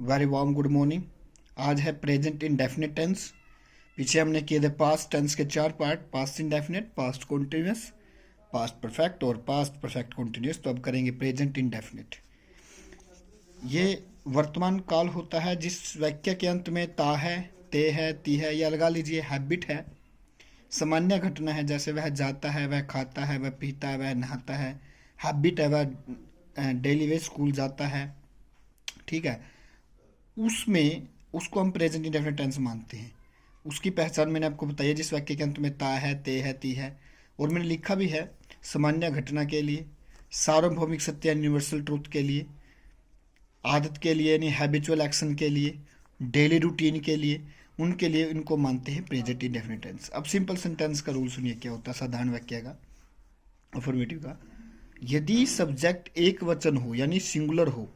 Very warm good morning. आज है present indefinite tense. पीछे हमने किए थे पास्ट टेंस के चार part, past indefinite, past continuous, past perfect और पास्ट परफेक्ट कॉन्टिन्यूस। तो अब करेंगे प्रेजेंट इंडेफिनिट। ये वर्तमान काल होता है जिस वाक्य के अंत में ता है, ते है, ती है या लगा लीजिए हैबिट है, सामान्य घटना है, जैसे वह जाता है, वह खाता है, वह पीता है, वह नहाता है। हैबिट है, वह डेली वे स्कूल जाता है। ठीक है, उसमें उसको हम प्रेजेंट इंडेफिनिट टेंस मानते हैं। उसकी पहचान मैंने आपको बताई है, जिस वाक्य के अंत में ता है, ते है, ती है। और मैंने लिखा भी है सामान्य घटना के लिए, सार्वभौमिक सत्य यानी यूनिवर्सल ट्रूथ के लिए, आदत के लिए यानी हैबिचुअल एक्शन के लिए, डेली रूटीन के लिए, उनके लिए इनको मानते हैं प्रेजेंट इंडेफिनिट टेंस। अब सिंपल सेंटेंस का रूल सुनिए क्या होता है, साधारण वाक्य का, अफर्मेटिव का। यदि सब्जेक्ट एक वचन हो यानी सिंगुलर हो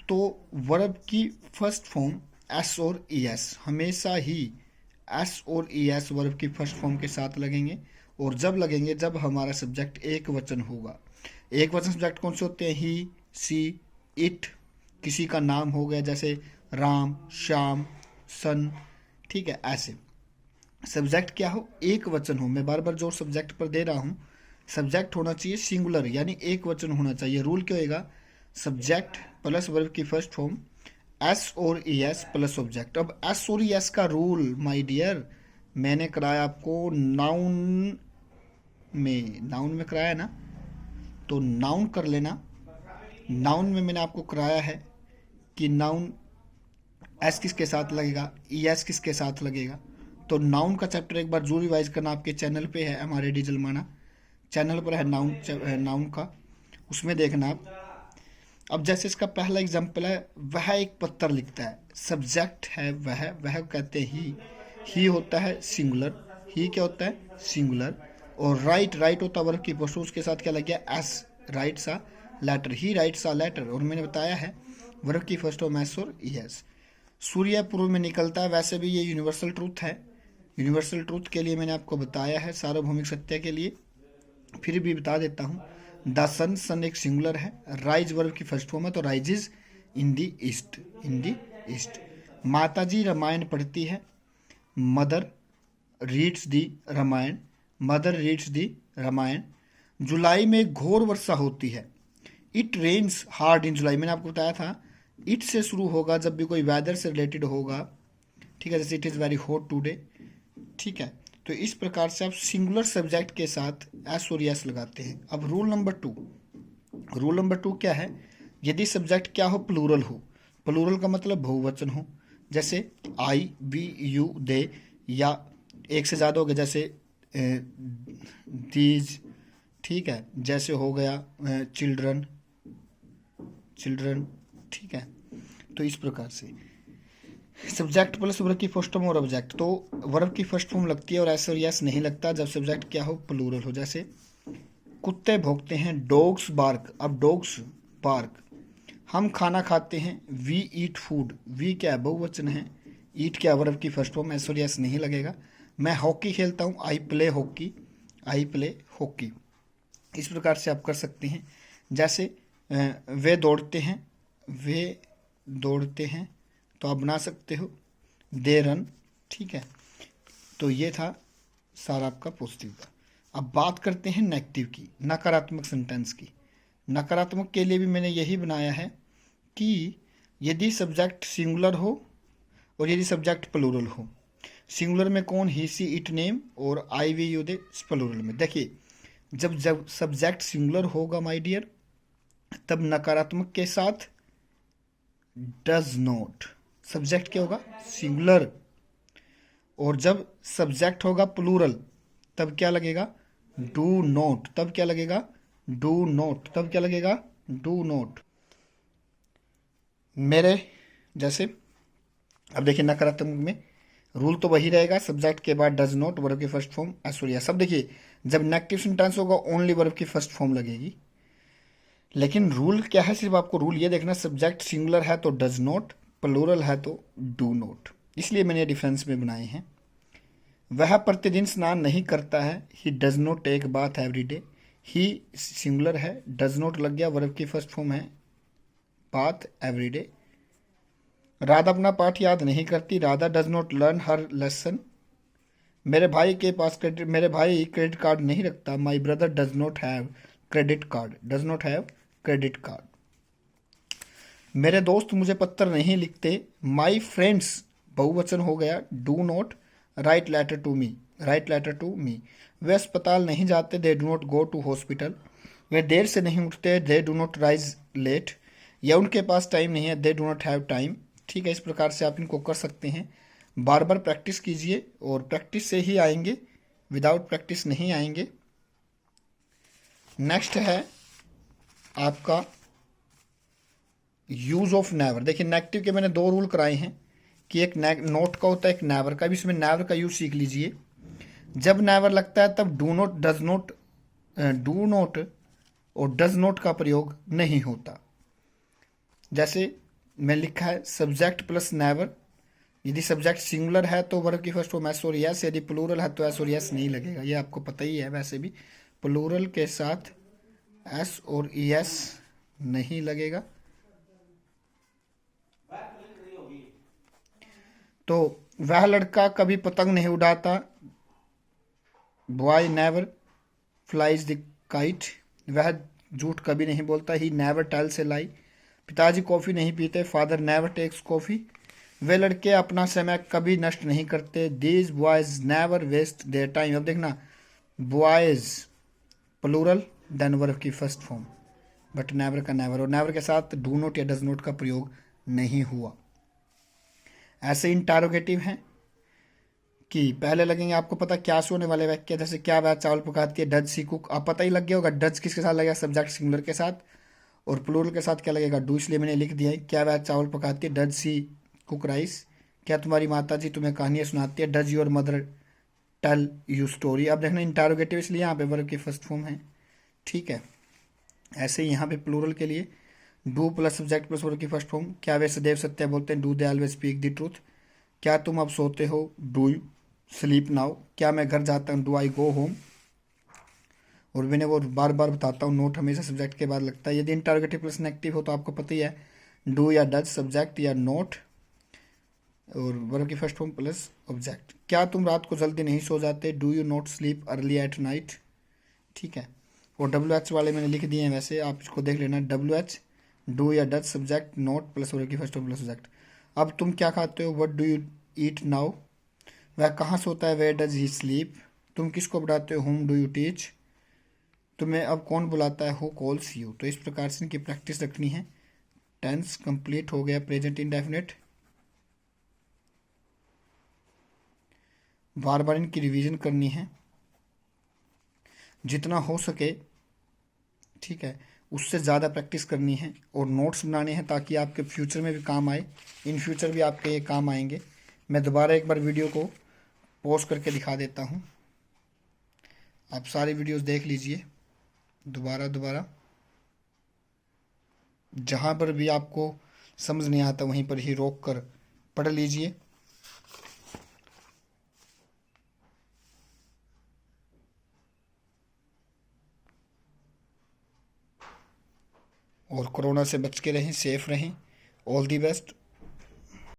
तो वर्ब की फर्स्ट फॉर्म एस और ई एस, हमेशा ही एस और ई एस वर्ब की फर्स्ट फॉर्म के साथ लगेंगे। और जब लगेंगे जब हमारा सब्जेक्ट एक वचन होगा। एक वचन सब्जेक्ट कौन से होते हैं? ही, सी, इट, किसी का नाम हो गया जैसे राम, श्याम, सन। ठीक है, ऐसे सब्जेक्ट क्या हो? एक वचन हो। मैं बार बार जोर सब्जेक्ट पर दे रहा हूँ। सब्जेक्ट होना चाहिए सिंगुलर यानी एक वचन होना चाहिए। रूल क्या होगा? सब्जेक्ट प्लस वर्ब की फर्स्ट फॉर्म एस और ई एस प्लस ऑब्जेक्ट। अब एस और ई एस का रूल माय डियर मैंने कराया आपको नाउन में कराया ना, तो नाउन कर लेना। नाउन में मैंने आपको कराया है कि नाउन एस किसके साथ लगेगा, ई एस किसके साथ लगेगा। तो नाउन का चैप्टर एक बार जरूर रिवाइज करना, आपके चैनल पे है, हमारे डीजल माना चैनल पर है नाउन का, उसमें देखना आप। अब जैसे इसका पहला एग्जाम्पल है, वह एक पत्थर लिखता है। सब्जेक्ट है वह कहते हैं ही होता है सिंगुलर। ही क्या होता है? सिंगुलर। और राइट होता है वर्ब की पोस्ट, उसके साथ क्या लग गया? S, writes a letter. He writes a letter. और मैंने बताया है वर्ब की फर्स्ट फॉर्म एस और ई एस। सूर्य पूर्व में निकलता है, वैसे भी ये यूनिवर्सल ट्रूथ है। यूनिवर्सल ट्रूथ के लिए मैंने आपको बताया है, सार्वभौमिक सत्य के लिए फिर भी बता देता हूँ। द सन एक सिंगुलर है। राइज वर्ब की फर्स्ट फॉर्म है, तो rises in the east, in the east. माता जी रामायण पढ़ती है। मदर रीड्स दी रामायण, मदर रीड्स दी रामायण। जुलाई में घोर वर्षा होती है। इट रेन्स हार्ड इन जुलाई। मैंने आपको बताया था इट से शुरू होगा जब भी कोई वेदर से रिलेटेड होगा। ठीक है, जैसे it is very hot today. ठीक है, तो इस प्रकार से आप सिंगुलर सब्जेक्ट के साथ एस और एस लगाते हैं। अब रूल नंबर टू क्या है? यदि सब्जेक्ट क्या हो? प्लूरल हो। प्लूरल का मतलब बहुवचन हो, जैसे आई, वी, यू, दे, या एक से ज़्यादा हो गया जैसे दीज। ठीक है, जैसे हो गया चिल्ड्रन। ठीक है, तो इस प्रकार से सब्जेक्ट प्लस वर्ब की फर्स्ट फॉर्म और ऑब्जेक्ट, तो वर्ब की फर्स्ट फॉर्म लगती है और एस और यस नहीं लगता जब सब्जेक्ट क्या हो? प्लूरल हो। जैसे कुत्ते भौंकते हैं, डॉग्स बार्क। अब डॉग्स बार्क। हम खाना खाते हैं, वी ईट फूड। वी क्या है? बहुवचन है। ईट क्या? वर्ब की फर्स्ट फॉर्म, एस और यस नहीं लगेगा। मैं हॉकी खेलता हूँ, I play hockey, I play hockey. इस प्रकार से आप कर सकते हैं। जैसे वे दौड़ते हैं, तो आप बना सकते हो दे रन। ठीक है, तो ये था सारा आपका पॉजिटिव का। अब बात करते हैं नेगेटिव की, नकारात्मक सेंटेंस की। नकारात्मक के लिए भी मैंने यही बनाया है कि यदि सब्जेक्ट सिंगुलर हो और यदि सब्जेक्ट प्लूरल हो। सिंगुलर में कौन? ही, सी, इट, नेम, और आई, वी, यू, दे। प्लूरल में देखिए जब सब्जेक्ट सिंगुलर होगा माय डियर, तब नकारात्मक के साथ डज नॉट। सब्जेक्ट क्या होगा? सिंगुलर। और जब सब्जेक्ट होगा प्लूरल तब क्या लगेगा? Do not. तब क्या लगेगा? Do not. तब क्या लगेगा? Do not. मेरे जैसे अब देखिए नकारात्मक में रूल तो वही रहेगा, सब्जेक्ट के बाद डज नॉट, वर्ब की फर्स्ट फॉर्म ऐश्वर्या। सब देखिए जब नेगेटिव सेंटेंस होगा ओनली वर्ब की फर्स्ट फॉर्म लगेगी। लेकिन रूल क्या है? सिर्फ आपको रूल ये देखना, सब्जेक्ट सिंगुलर है तो डज नॉट, प्लूरल है तो डू नॉट। इसलिए मैंने डिफरेंस में बनाए हैं। वह प्रतिदिन स्नान नहीं करता है, he does not take bath every day. He singular है, डज नॉट लग गया, वर्ब की फर्स्ट फॉर्म है बाथ एवरी डे। राधा अपना पाठ याद नहीं करती, Radha does not learn her lesson. मेरे भाई क्रेडिट कार्ड नहीं रखता, my brother does not have credit card, does not have credit card. मेरे दोस्त मुझे पत्र नहीं लिखते, माई फ्रेंड्स बहुवचन हो गया, do not write letter to me, write letter to me. वे अस्पताल नहीं जाते, they do not go to hospital. वे देर से नहीं उठते, they do not rise late. या उनके पास टाइम नहीं है, they do not have time. ठीक है, इस प्रकार से आप इनको कर सकते हैं। बार बार प्रैक्टिस कीजिए और प्रैक्टिस से ही आएंगे, विदाउट प्रैक्टिस नहीं आएंगे। नेक्स्ट है आपका यूज ऑफ नेवर। देखिए नेगेटिव के मैंने दो रूल कराए हैं कि एक नोट का होता है, एक नेवर का भी। इसमें नेवर का यूज सीख लीजिए। जब नेवर लगता है तब do not, does not, do not और डज नॉट का प्रयोग नहीं होता। जैसे मैं लिखा है सब्जेक्ट प्लस नेवर। यदि सब्जेक्ट सिंगुलर है तो वर्ब की फर्स्ट फॉर्म एस और यस, यदि प्लूरल है तो एस और यस नहीं लगेगा, ये आपको पता ही है। वैसे भी प्लूरल के साथ एस और यस नहीं लगेगा। तो वह लड़का कभी पतंग नहीं उड़ाता, boy never flies the kite. वह झूठ कभी नहीं बोलता, ही नेवर टेल्स ए लाई। पिताजी कॉफ़ी नहीं पीते, फादर नेवर टेक्स कॉफ़ी। वे लड़के अपना समय कभी नष्ट नहीं करते, these boys never waste their time. अब देखना बॉयज प्लूरल देन वर्ब की फर्स्ट फॉर्म, बट नेवर का नेवर, और नेवर के साथ डू नॉट या डज नॉट का प्रयोग नहीं हुआ। ऐसे इंटारोगेटिव हैं कि पहले लगेंगे आपको पता क्या से होने वाले वाक्य, जैसे क्या वह चावल पकाती है, डज सी कुक। आप पता ही लग गया होगा डज किसके साथ लगेगा, सब्जेक्ट सिंगुलर के साथ, और प्लूरल के साथ क्या लगेगा, डू। इसलिए मैंने लिख दिया है क्या वह चावल पकाती है, डज सी कुक राइस। क्या तुम्हारी माता जी तुम्हें कहानियाँ सुनाती है, does your mother tell you story. अब देखना इंटारोगेटिव इसलिए यहाँ पे वर्ब की फर्स्ट फॉर्म है। ठीक है, ऐसे ही यहाँ पे प्लूरल के लिए do plus subject plus verb की फर्स्ट फॉर्म। क्या वे सदैव सत्य बोलते हैं, do they always speak the truth. क्या तुम अब सोते हो, डू यू स्लीप नाउ। क्या मैं घर जाता हूँ, डू आई गो होम। और मैंने वो बार बार बताता हूँ, नोट हमेशा सब्जेक्ट के बाद लगता है। यदि इंटरोगेटिव प्लस नेगेटिव हो तो आपको पता ही है, डू या डज सब्जेक्ट या नोट, और वर्ब की फर्स्ट फॉर्म प्लस ऑब्जेक्ट। क्या तुम रात को जल्दी नहीं सो जाते, do you not sleep early at night. ठीक है, और डब्ल्यू एच वाले मैंने लिख दिए हैं, वैसे आप इसको देख लेना। डब्ल्यू एच डू या does subject note plus verb की फर्स्ट फॉर्म प्लस ऑब्जेक्ट। अब तुम क्या खाते हो, what do you eat now. वह कहाँ सोता है, वेयर डज ही स्लीप। तुम किसको पढ़ाते हो, होम डू यू टीच। तुम्हें अब कौन बुलाता है, हु कॉल्स यू। तो इस प्रकार से इनकी प्रैक्टिस रखनी है। टेंस कंप्लीट हो गया, प्रेजेंट इंडेफिनिट। बार बार इनकी रिवीजन करनी है जितना हो सके। ठीक है, उससे ज़्यादा प्रैक्टिस करनी है और नोट्स बनाने हैं ताकि आपके फ्यूचर में भी काम आए। इन फ्यूचर भी आपके ये काम आएंगे। मैं दोबारा एक बार वीडियो को पॉज करके दिखा देता हूँ, आप सारी वीडियोस देख लीजिए दोबारा। जहाँ पर भी आपको समझ नहीं आता वहीं पर ही रोक कर पढ़ लीजिए। और कोरोना से बच के रहें, सेफ रहें। All the best.